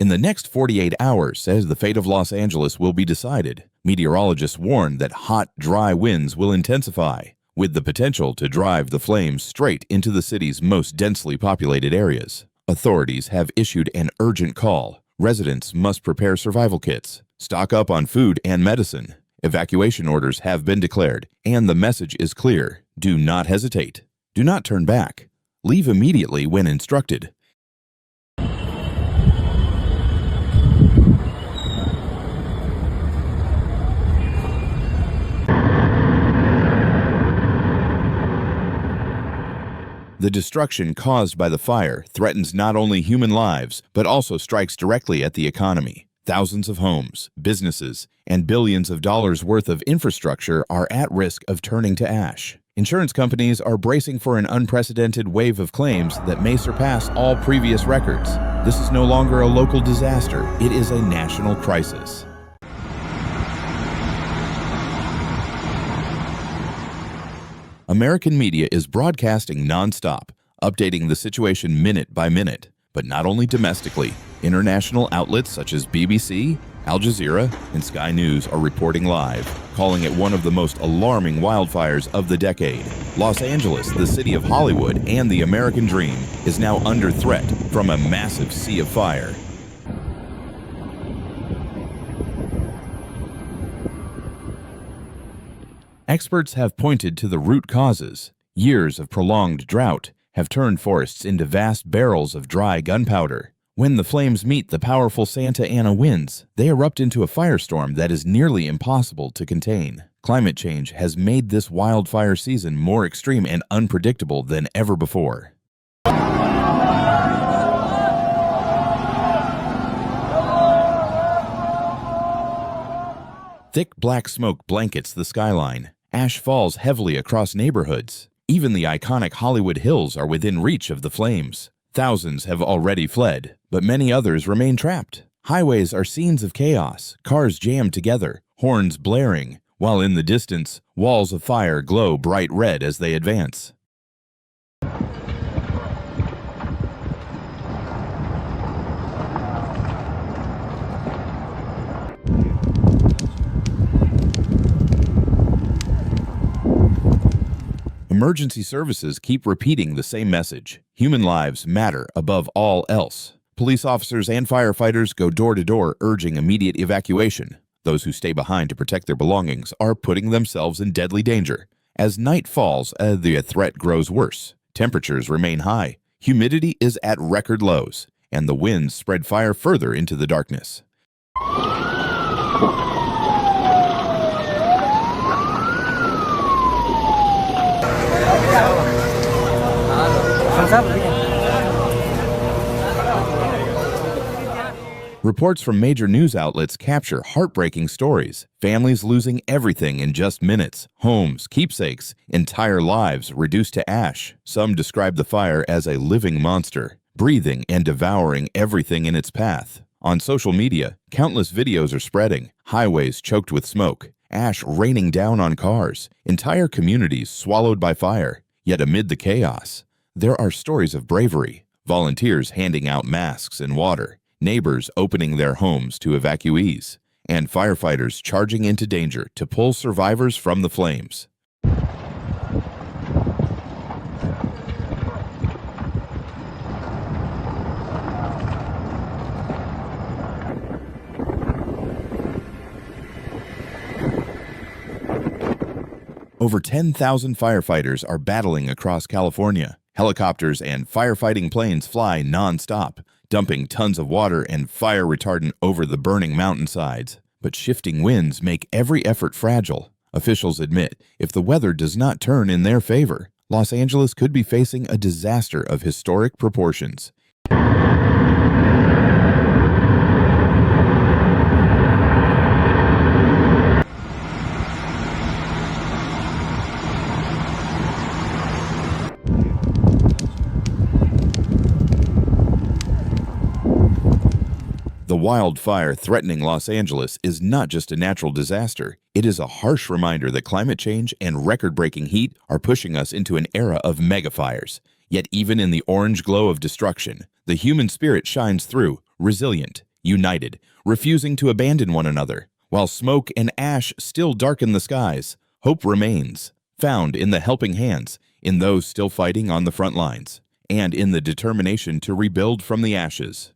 In the next 48 hours, says the fate of Los Angeles will be decided. Meteorologists warn that hot, dry winds will intensify, with the potential to drive the flames straight into the city's most densely populated areas. Authorities have issued an urgent call. Residents must prepare survival kits, stock up on food and medicine. Evacuation orders have been declared, and the message is clear. Do not hesitate. Do not turn back. Leave immediately when instructed. The destruction caused by the fire threatens not only human lives, but also strikes directly at the economy. Thousands of homes, businesses, and billions of dollars worth of infrastructure are at risk of turning to ash. Insurance companies are bracing for an unprecedented wave of claims that may surpass all previous records. This is no longer a local disaster, it is a national crisis. American media is broadcasting non-stop, updating the situation minute by minute. But not only domestically, international outlets such as BBC, Al Jazeera, and Sky News are reporting live, calling it one of the most alarming wildfires of the decade. Los Angeles, the city of Hollywood and the American dream, is now under threat from a massive sea of fire. Experts have pointed to the root causes. Years of prolonged drought have turned forests into vast barrels of dry gunpowder. When the flames meet the powerful Santa Ana winds, they erupt into a firestorm that is nearly impossible to contain. Climate change has made this wildfire season more extreme and unpredictable than ever before. Thick black smoke blankets the skyline. Ash falls heavily across neighborhoods. Even the iconic Hollywood Hills are within reach of the flames. Thousands have already fled, but many others remain trapped. Highways are scenes of chaos, cars jammed together, horns blaring, while in the distance, walls of fire glow bright red as they advance. Emergency services keep repeating the same message. Human lives matter above all else. Police officers and firefighters go door to door urging immediate evacuation. Those who stay behind to protect their belongings are putting themselves in deadly danger. As night falls, the threat grows worse. Temperatures remain high. Humidity is at record lows, and the winds spread fire further into the darkness. Reports from major news outlets capture heartbreaking stories. Families losing everything in just minutes. Homes, keepsakes, entire lives reduced to ash. Some describe the fire as a living monster, breathing and devouring everything in its path. On social media, countless videos are spreading. Highways choked with smoke. Ash raining down on cars. Entire communities swallowed by fire. Yet amid the chaos, there are stories of bravery. Volunteers handing out masks and water. Neighbors opening their homes to evacuees, and firefighters charging into danger to pull survivors from the flames. Over 10,000 firefighters are battling across California. Helicopters and firefighting planes fly non-stop, dumping tons of water and fire retardant over the burning mountainsides. But shifting winds make every effort fragile. Officials admit if the weather does not turn in their favor, Los Angeles could be facing a disaster of historic proportions. The wildfire threatening Los Angeles is not just a natural disaster. It is a harsh reminder that climate change and record-breaking heat are pushing us into an era of megafires. Yet even in the orange glow of destruction, the human spirit shines through, resilient, united, refusing to abandon one another. While smoke and ash still darken the skies, hope remains, found in the helping hands, in those still fighting on the front lines, and in the determination to rebuild from the ashes.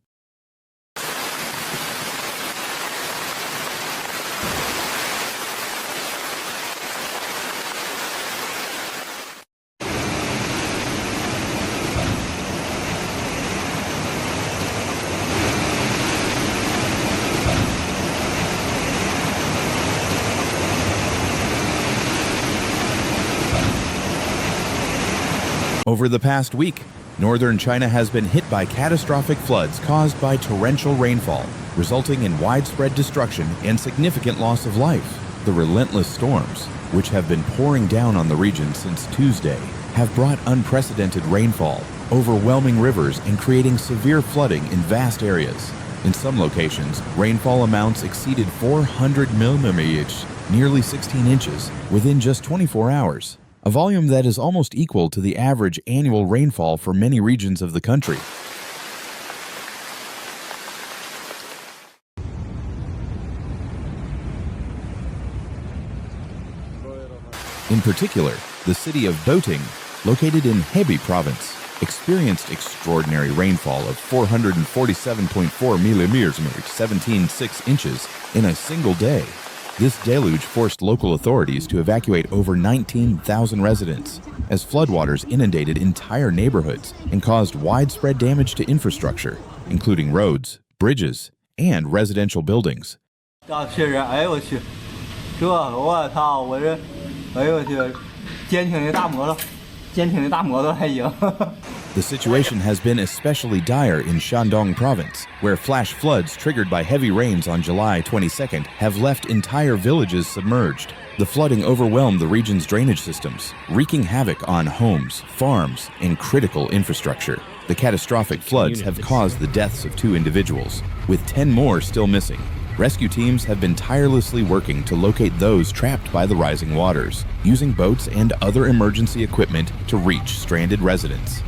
Over the past week, northern China has been hit by catastrophic floods caused by torrential rainfall, resulting in widespread destruction and significant loss of life. The relentless storms, which have been pouring down on the region since Tuesday, have brought unprecedented rainfall, overwhelming rivers, and creating severe flooding in vast areas. In some locations, rainfall amounts exceeded 400 millimeters, nearly 16 inches, within just 24 hours. A volume that is almost equal to the average annual rainfall for many regions of the country. In particular, the city of Boting, located in Hebei province, experienced extraordinary rainfall of 447.4 millimeters, 17.6 inches, in a single day. This deluge forced local authorities to evacuate over 19,000 residents, as floodwaters inundated entire neighborhoods and caused widespread damage to infrastructure, including roads, bridges, and residential buildings. The situation has been especially dire in Shandong province, where flash floods triggered by heavy rains on July 22nd have left entire villages submerged. The flooding overwhelmed the region's drainage systems, wreaking havoc on homes, farms, and critical infrastructure. The catastrophic floods have caused the deaths of 2 individuals, with 10 more still missing. Rescue teams have been tirelessly working to locate those trapped by the rising waters, using boats and other emergency equipment to reach stranded residents.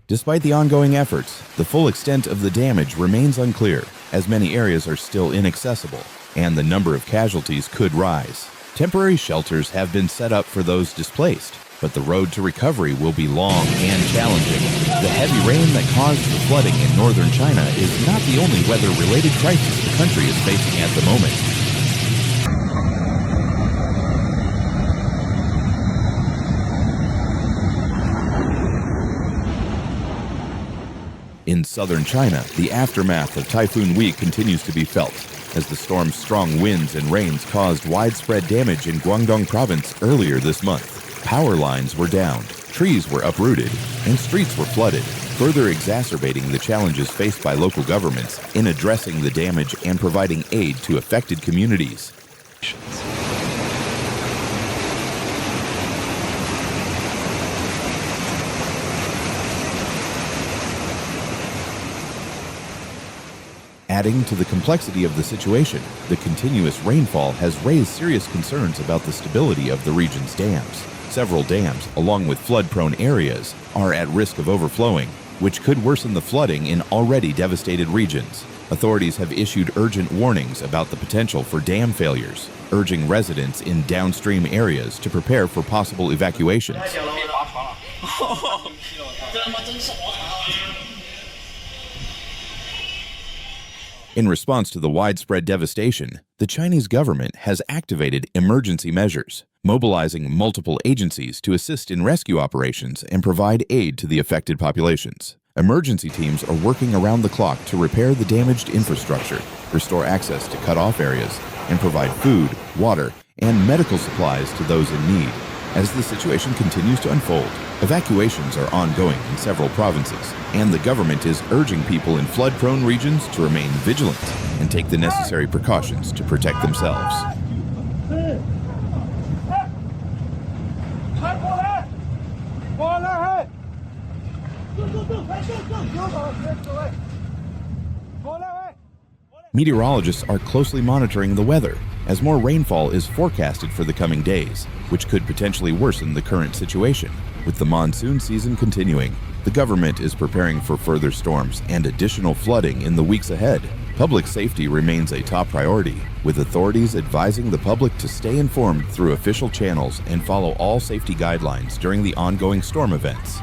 Despite the ongoing efforts, the full extent of the damage remains unclear, as many areas are still inaccessible, and the number of casualties could rise. Temporary shelters have been set up for those displaced, but the road to recovery will be long and challenging. The heavy rain that caused the flooding in northern China is not the only weather-related crisis the country is facing at the moment. In southern China, the aftermath of Typhoon Wei continues to be felt, as the storm's strong winds and rains caused widespread damage in Guangdong province earlier this month. Power lines were downed, trees were uprooted, and streets were flooded, further exacerbating the challenges faced by local governments in addressing the damage and providing aid to affected communities. Adding to the complexity of the situation, the continuous rainfall has raised serious concerns about the stability of the region's dams. Several dams, along with flood-prone areas, are at risk of overflowing, which could worsen the flooding in already devastated regions. Authorities have issued urgent warnings about the potential for dam failures, urging residents in downstream areas to prepare for possible evacuations. In response to the widespread devastation, the Chinese government has activated emergency measures, mobilizing multiple agencies to assist in rescue operations and provide aid to the affected populations. Emergency teams are working around the clock to repair the damaged infrastructure, restore access to cut-off areas, and provide food, water, and medical supplies to those in need. As the situation continues to unfold, evacuations are ongoing in several provinces, and the government is urging people in flood-prone regions to remain vigilant and take the necessary precautions to protect themselves. Meteorologists are closely monitoring the weather, as more rainfall is forecasted for the coming days, which could potentially worsen the current situation. With the monsoon season continuing, the government is preparing for further storms and additional flooding in the weeks ahead. Public safety remains a top priority, with authorities advising the public to stay informed through official channels and follow all safety guidelines during the ongoing storm events.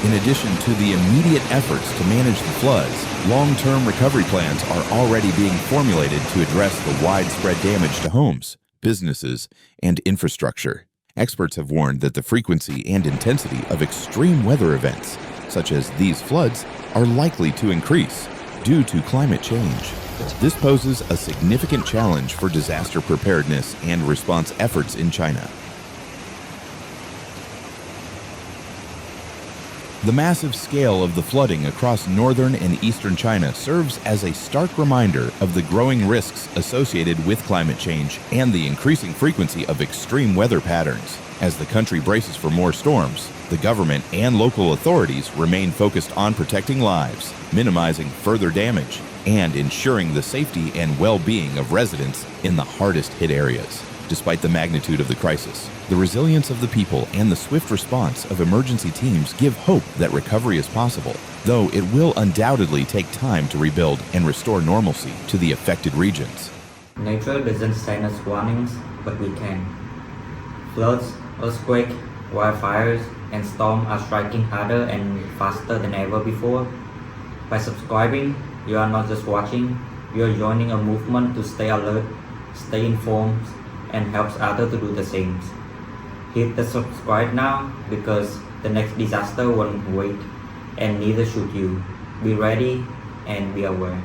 In addition to the immediate efforts to manage the floods, long-term recovery plans are already being formulated to address the widespread damage to homes, businesses, and infrastructure. Experts have warned that the frequency and intensity of extreme weather events, such as these floods, are likely to increase due to climate change. This poses a significant challenge for disaster preparedness and response efforts in China. The massive scale of the flooding across northern and eastern China serves as a stark reminder of the growing risks associated with climate change and the increasing frequency of extreme weather patterns. As the country braces for more storms, the government and local authorities remain focused on protecting lives, minimizing further damage, and ensuring the safety and well-being of residents in the hardest-hit areas. Despite the magnitude of the crisis, the resilience of the people and the swift response of emergency teams give hope that recovery is possible, though it will undoubtedly take time to rebuild and restore normalcy to the affected regions. Nature doesn't send us warnings, but we can. Floods, earthquakes, wildfires, and storms are striking harder and faster than ever before. By subscribing, you are not just watching, you are joining a movement to stay alert, stay informed, and helps others to do the same. Hit the subscribe now because the next disaster won't wait, and neither should you. Be ready and be aware.